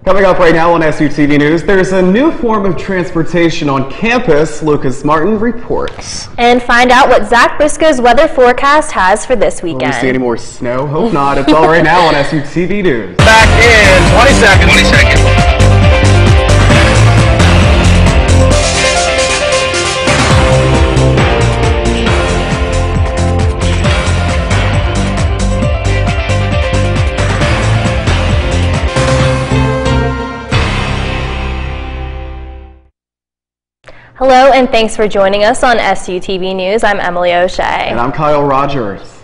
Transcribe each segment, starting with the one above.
Coming up right now on SUTV News, there's a new form of transportation on campus. Lucas Martin reports. And find out what Zach Briscoe's weather forecast has for this weekend. Will we see any more snow? Hope not. It's all right now on SUTV News. Back in 20 seconds. 20 seconds. Hello and thanks for joining us on SUTV News. I'm Emily O'Shea. And I'm Kyle Rogers.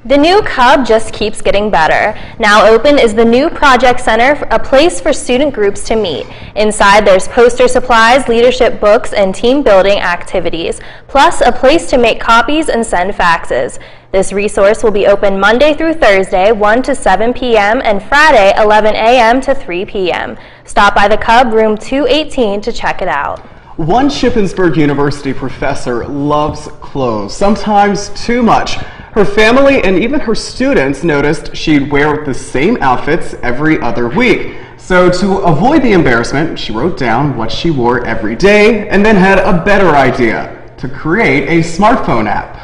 The new Cub just keeps getting better. Now open is the new Project Center, a place for student groups to meet. Inside there's poster supplies, leadership books, and team building activities, plus a place to make copies and send faxes. This resource will be open Monday through Thursday, 1 to 7 p.m. and Friday, 11 a.m. to 3 p.m. Stop by the Cub, room 218 to check it out. One Shippensburg University professor loves clothes, sometimes too much. Her family and even her students noticed she'd wear the same outfits every other week. So to avoid the embarrassment, she wrote down what she wore every day and then had a better idea: to create a smartphone app.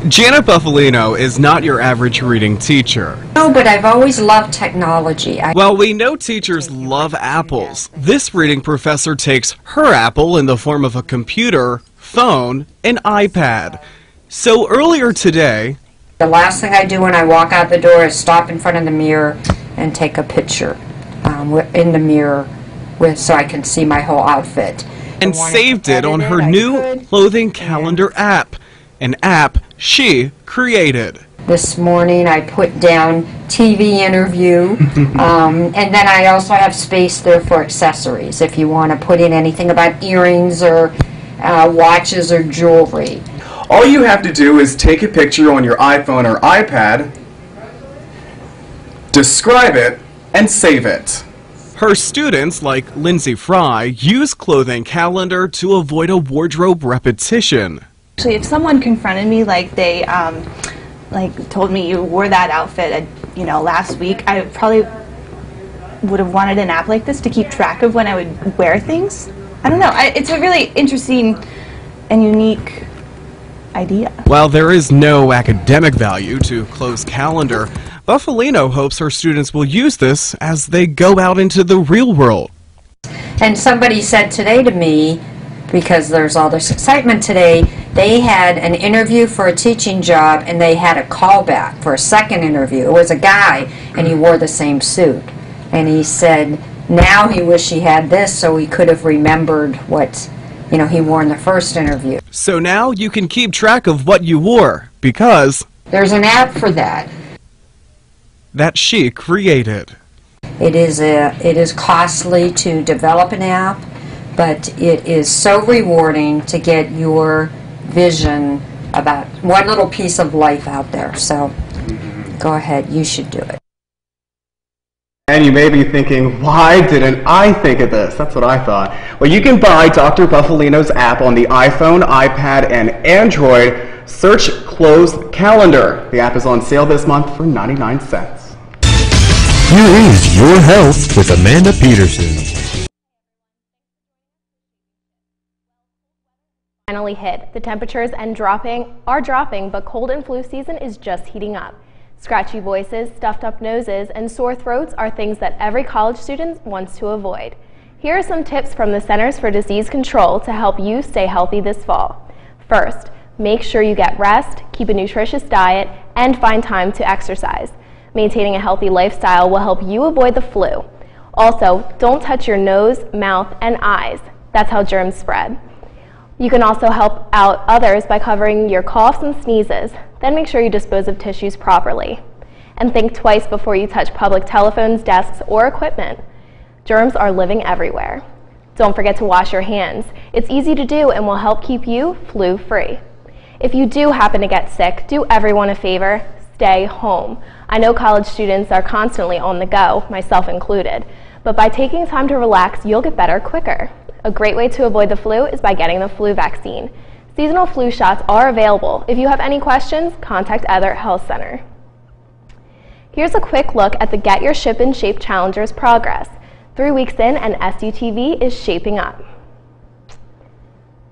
Janet Buffalino is not your average reading teacher. No, but I've always loved technology. While we know teachers love apples, this reading professor takes her apple in the form of a computer, phone, and iPad. So earlier today, the last thing I do when I walk out the door is stop in front of the mirror and take a picture in the mirror so I can see my whole outfit. And saved it on her new clothing calendar app, an app she created. This morning I put down TV interview, and then I also have space there for accessories if you want to put in anything about earrings or watches or jewelry. All you have to do is take a picture on your iPhone or iPad, describe it, and save it. Her students, like Lindsay Fry, use Clothing Calendar to avoid a wardrobe repetition. Actually, if someone confronted me like they told me you wore that outfit last week, I probably would have wanted an app like this to keep track of when I would wear things. I don't know. It's a really interesting and unique idea. While there is no academic value to Clothes Calendar, Buffalino hopes her students will use this as they go out into the real world. And somebody said today to me, because there's all this excitement today, they had an interview for a teaching job and they had a callback for a second interview. It was a guy and he wore the same suit. And he said now he wished he had this so he could have remembered what he wore in the first interview. So now you can keep track of what you wore because there's an app for that she created. It is costly to develop an app, but it is so rewarding to get your vision about one little piece of life out there. So go ahead, you should do it. And you may be thinking, why didn't I think of this? That's what I thought. Well, you can buy Dr. Buffalino's app on the iPhone, iPad, and Android. Search Clothes Calendar. The app is on sale this month for 99 cents. Here is Your Health with Amanda Peterson. Finally hit. The temperatures are dropping, but cold and flu season is just heating up. Scratchy voices, stuffed up noses, and sore throats are things that every college student wants to avoid. Here are some tips from the Centers for Disease Control to help you stay healthy this fall. First, make sure you get rest, keep a nutritious diet, and find time to exercise. Maintaining a healthy lifestyle will help you avoid the flu. Also, don't touch your nose, mouth, and eyes. That's how germs spread. You can also help out others by covering your coughs and sneezes. Then make sure you dispose of tissues properly. And think twice before you touch public telephones, desks, or equipment. Germs are living everywhere. Don't forget to wash your hands. It's easy to do and will help keep you flu-free. If you do happen to get sick, do everyone a favor, stay home. I know college students are constantly on the go, myself included, but by taking time to relax, you'll get better quicker. A great way to avoid the flu is by getting the flu vaccine. Seasonal flu shots are available. If you have any questions, contact either health center. Here's a quick look at the Get Your Ship in Shape Challenger's progress. 3 weeks in, and SUTV is shaping up.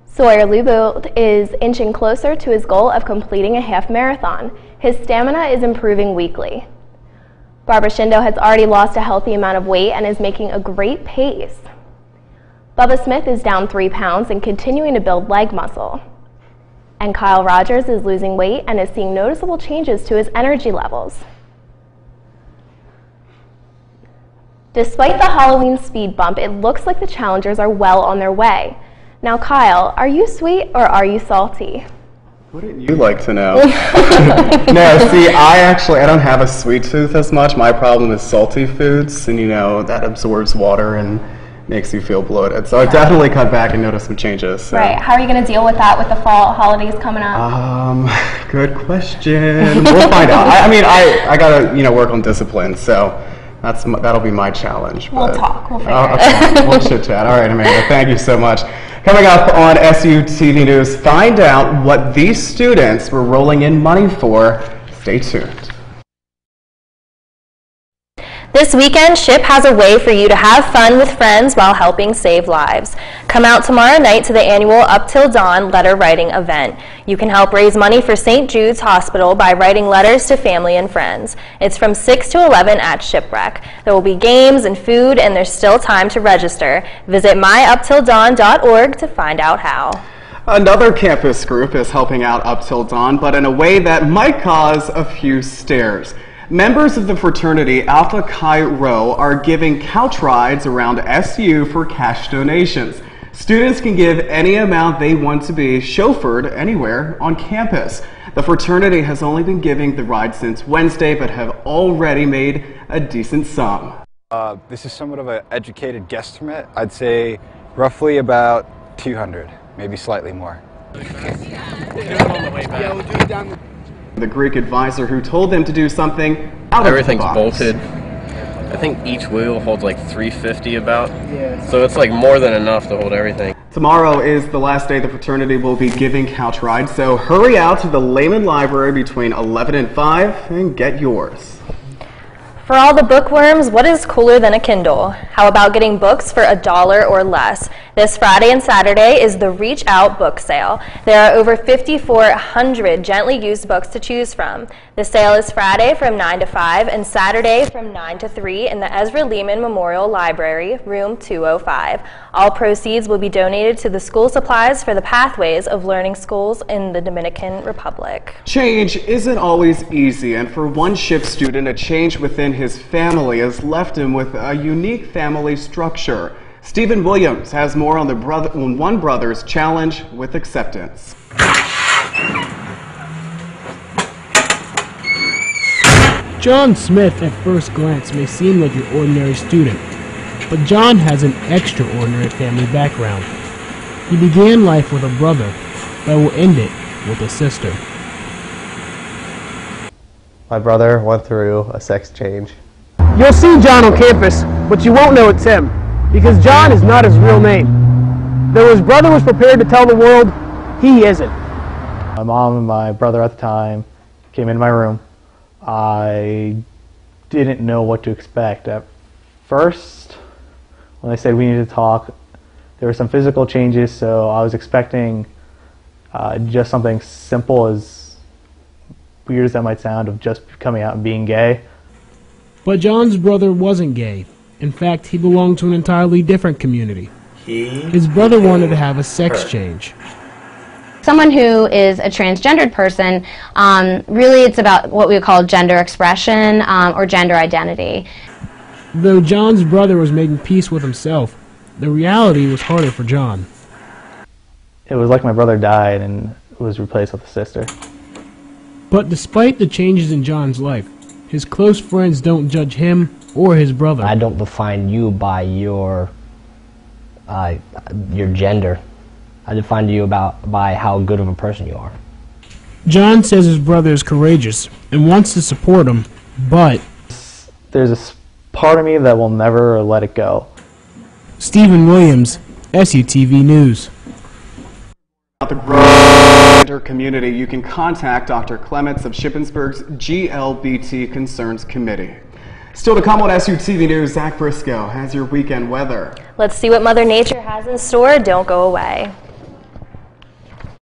Sawyer Lubold is inching closer to his goal of completing a half marathon. His stamina is improving weekly. Barbara Shindo has already lost a healthy amount of weight and is making a great pace. Bubba Smith is down 3 pounds and continuing to build leg muscle. And Kyle Rogers is losing weight and is seeing noticeable changes to his energy levels. Despite the Halloween speed bump, it looks like the challengers are well on their way. Now, Kyle, are you sweet or are you salty? Wouldn't you like to know? No, see, I don't have a sweet tooth as much. My problem is salty foods, and that absorbs water and makes you feel bloated. So I've definitely cut back and noticed some changes. So. Right. How are you going to deal with that with the fall holidays coming up? Good question. We'll find out. I got to, work on discipline, so that'll be my challenge. We'll talk. We'll figure it out. We'll chit chat. All right, Amanda. Thank you so much. Coming up on SUTV News, find out what these students were rolling in money for. Stay tuned. This weekend, SHIP has a way for you to have fun with friends while helping save lives. Come out tomorrow night to the annual Up Till Dawn letter writing event. You can help raise money for St. Jude's Hospital by writing letters to family and friends. It's from 6 to 11 at Shipwreck. There will be games and food, and there's still time to register. Visit myuptilldawn.org to find out how. Another campus group is helping out Up Till Dawn, but in a way that might cause a few stares. Members of the fraternity Alpha Chi Rho are giving couch rides around SU for cash donations. Students can give any amount they want to be chauffeured anywhere on campus. The fraternity has only been giving the ride since Wednesday, but have already made a decent sum. This is somewhat of an educated guesstimate. I'd say roughly about 200, maybe slightly more. The Greek advisor who told them to do something out of the box. Everything's bolted. I think each wheel holds like 350 about. Yeah. So it's like more than enough to hold everything. Tomorrow is the last day the fraternity will be giving couch rides, so hurry out to the Lehman Library between 11 and 5 and get yours. For all the bookworms, what is cooler than a Kindle? How about getting books for $1 or less? This Friday and Saturday is the Reach Out book sale. There are over 5,400 gently used books to choose from. The sale is Friday from 9 to 5 and Saturday from 9 to 3 in the Ezra Lehman Memorial Library, room 205. All proceeds will be donated to the school supplies for the Pathways of Learning schools in the Dominican Republic. Change isn't always easy, and for one SHIP student, a change within his family has left him with a unique family structure. Stephen Williams has more on one brother's challenge with acceptance. John Smith at first glance may seem like your ordinary student, but John has an extraordinary family background. He began life with a brother, but will end it with a sister. My brother went through a sex change. You'll see John on campus, but you won't know it's him, because John is not his real name. Though his brother was prepared to tell the world, he isn't. My mom and my brother at the time came into my room. I didn't know what to expect. At first, when they said we needed to talk, there were some physical changes, so I was expecting just something simple, as weird as that might sound, of just coming out and being gay. But John's brother wasn't gay. In fact, he belonged to an entirely different community. His brother wanted to have a sex change. Someone who is a transgendered person, really it's about what we call gender expression or gender identity. Though John's brother was making peace with himself, the reality was harder for John. It was like my brother died and was replaced with a sister. But despite the changes in John's life, his close friends don't judge him or his brother. I don't define you by your gender. I define you by how good of a person you are. John says his brother is courageous and wants to support him, but there's a part of me that will never let it go. Stephen Williams, SUTV News. About the growing community, you can contact Dr. Clements of Shippensburg's GLBT Concerns Committee. Still to come on SUTV News, Zach Briscoe has your weekend weather. Let's see what Mother Nature has in store. Don't go away.